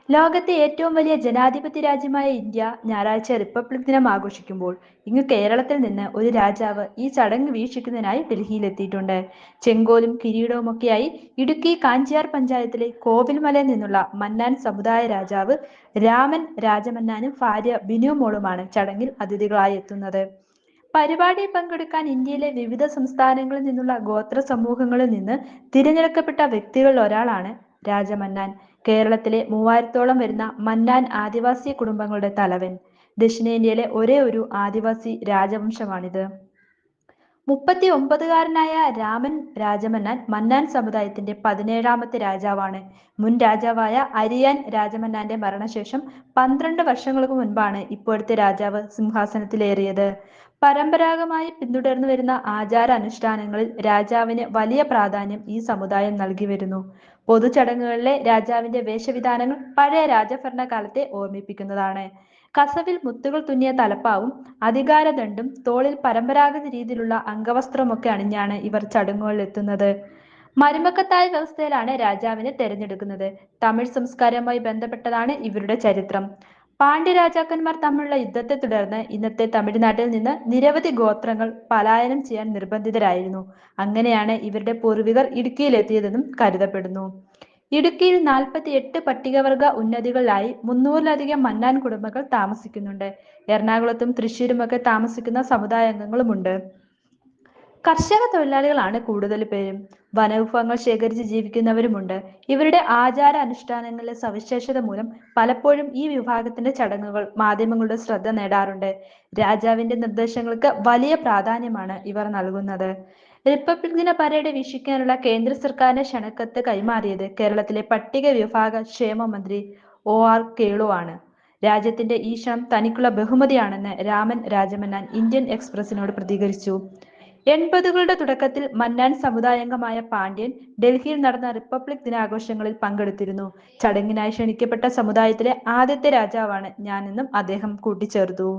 ലോകത്തെ ഏറ്റവും വലിയ ജനാധിപത്യ രാജ്യമായ ഇന്ത്യ ഞായറാഴ്ച റിപ്പബ്ലിക് ദിനം ആഘോഷിക്കുമ്പോൾ ഇങ്ങ് കേരളത്തിൽ നിന്ന് ഒരു രാജാവ് ഈ ചടങ്ങ് വീക്ഷിക്കുന്നതിനായി ഡൽഹിയിലെത്തിയിട്ടുണ്ട്. ചെങ്കോലും കിരീടവുമൊക്കെയായി ഇടുക്കി കാഞ്ചിയാർ പഞ്ചായത്തിലെ കോവിൽമലയിൽ നിന്നുള്ള മന്നാൻ സമുദായ രാജാവ് രാമൻ രാജമന്നാനും ഭാര്യ ബിനു മോളുമാണ് ചടങ്ങിൽ അതിഥികളായി എത്തുന്നത്. പരിപാടിയിൽ പങ്കെടുക്കാൻ ഇന്ത്യയിലെ വിവിധ സംസ്ഥാനങ്ങളിൽ നിന്നുള്ള ഗോത്ര സമൂഹങ്ങളിൽ നിന്ന് തിരഞ്ഞെടുക്കപ്പെട്ട വ്യക്തികളിൽ ഒരാളാണ് രാജമന്നാൻ. കേരളത്തിലെ 3000-ഓളം വരുന്ന മന്നാൻ ആദിവാസി കുടുംബങ്ങളുടെ തലവൻ. ദക്ഷിണേന്ത്യയിലെ ഒരേ ഒരു ആദിവാസി രാജവംശമാണിത്. 39-കാരനായ രാമൻ രാജമന്നാൻ മന്നാൻ സമുദായത്തിന്റെ 17ാമത്തെ രാജാവാണ്. മുൻ രാജാവായ അരിയാൻ രാജമന്നാന്റെ മരണശേഷം 12 വർഷങ്ങൾക്ക് മുൻപാണ് ഇപ്പോഴത്തെ രാജാവ് സിംഹാസനത്തിലേറിയത്. പരമ്പരാഗതമായി പിന്തുടർന്നു വരുന്ന ആചാര അനുഷ്ഠാനങ്ങളിൽ രാജാവിന് വലിയ പ്രാധാന്യം ഈ സമുദായം നൽകി വരുന്നു. പൊതുചടങ്ങുകളിലെ രാജാവിന്റെ വേഷവിധാനങ്ങൾ പഴയ രാജഭരണകാലത്തെ ഓർമ്മിപ്പിക്കുന്നതാണ്. കസവിൽ മുത്തുകൾ തുന്നിയ തലപ്പാവും അധികാരദണ്ഡും തോളിൽ പരമ്പരാഗത രീതിയിലുള്ള അംഗവസ്ത്രമൊക്കെ അണിഞ്ഞാണ് ഇവർ ചടങ്ങുകളിൽ എത്തുന്നത്. മരുമക്കത്തായ വ്യവസ്ഥയിലാണ് രാജാവിനെ തെരഞ്ഞെടുക്കുന്നത്. തമിഴ് സംസ്കാരവുമായി ബന്ധപ്പെട്ടതാണ് ഇവരുടെ ചരിത്രം. പാണ്ഡ്യ രാജാക്കന്മാർ തമ്മിലുള്ള യുദ്ധത്തെ തുടർന്ന് ഇന്നത്തെ തമിഴ്നാട്ടിൽ നിന്ന് നിരവധി ഗോത്രങ്ങൾ പലായനം ചെയ്യാൻ നിർബന്ധിതരായിരുന്നു. അങ്ങനെയാണ് ഇവരുടെ പൂർവികർ ഇടുക്കിയിലെത്തിയതെന്നും കരുതപ്പെടുന്നു. ഇടുക്കിയിൽ 48 പട്ടികവർഗ ഉന്നതികളിലായി 300-ലധികം മന്നാൻ കുടുംബങ്ങൾ താമസിക്കുന്നുണ്ട്. എറണാകുളത്തും തൃശ്ശൂരുമൊക്കെ താമസിക്കുന്ന സമുദായാംഗങ്ങളുമുണ്ട്. കർഷക തൊഴിലാളികളാണ് കൂടുതൽ പേരും. വനവിഭവങ്ങൾ ശേഖരിച്ച് ജീവിക്കുന്നവരുമുണ്ട്. ഇവരുടെ ആചാര അനുഷ്ഠാനങ്ങളിലെ സവിശേഷത മൂലം പലപ്പോഴും ഈ വിഭാഗത്തിന്റെ ചടങ്ങുകൾ മാധ്യമങ്ങളുടെ ശ്രദ്ധ നേടാറുണ്ട്. രാജാവിന്റെ നിർദ്ദേശങ്ങൾക്ക് വലിയ പ്രാധാന്യമാണ് ഇവർ നൽകുന്നത്. റിപ്പബ്ലിക് ദിന പരേഡ് വീക്ഷിക്കാനുള്ള കേന്ദ്ര സർക്കാരിന്റെ ക്ഷണക്കത്ത് കൈമാറിയത് കേരളത്തിലെ പട്ടിക വിഭാഗ ക്ഷേമ മന്ത്രി OR കേളു ആണ്. രാജ്യത്തിന്റെ ഈ ക്ഷണം തനിക്കുള്ള ബഹുമതിയാണെന്ന് രാമൻ രാജമന്നാൻ ഇന്ത്യൻ എക്സ്പ്രസിനോട് പ്രതികരിച്ചു. 80-കളുടെ തുടക്കത്തിൽ മന്നാൻ സമുദായാംഗമായ പാണ്ഡ്യൻ ഡൽഹിയിൽ നടന്ന റിപ്പബ്ലിക് ദിനാഘോഷങ്ങളിൽ പങ്കെടുത്തിരുന്നു. ചടങ്ങിനായി ക്ഷണിക്കപ്പെട്ട സമുദായത്തിലെ ആദ്യത്തെ രാജാവാണ് ഞാനെന്നും അദ്ദേഹം കൂട്ടിച്ചേർത്തു.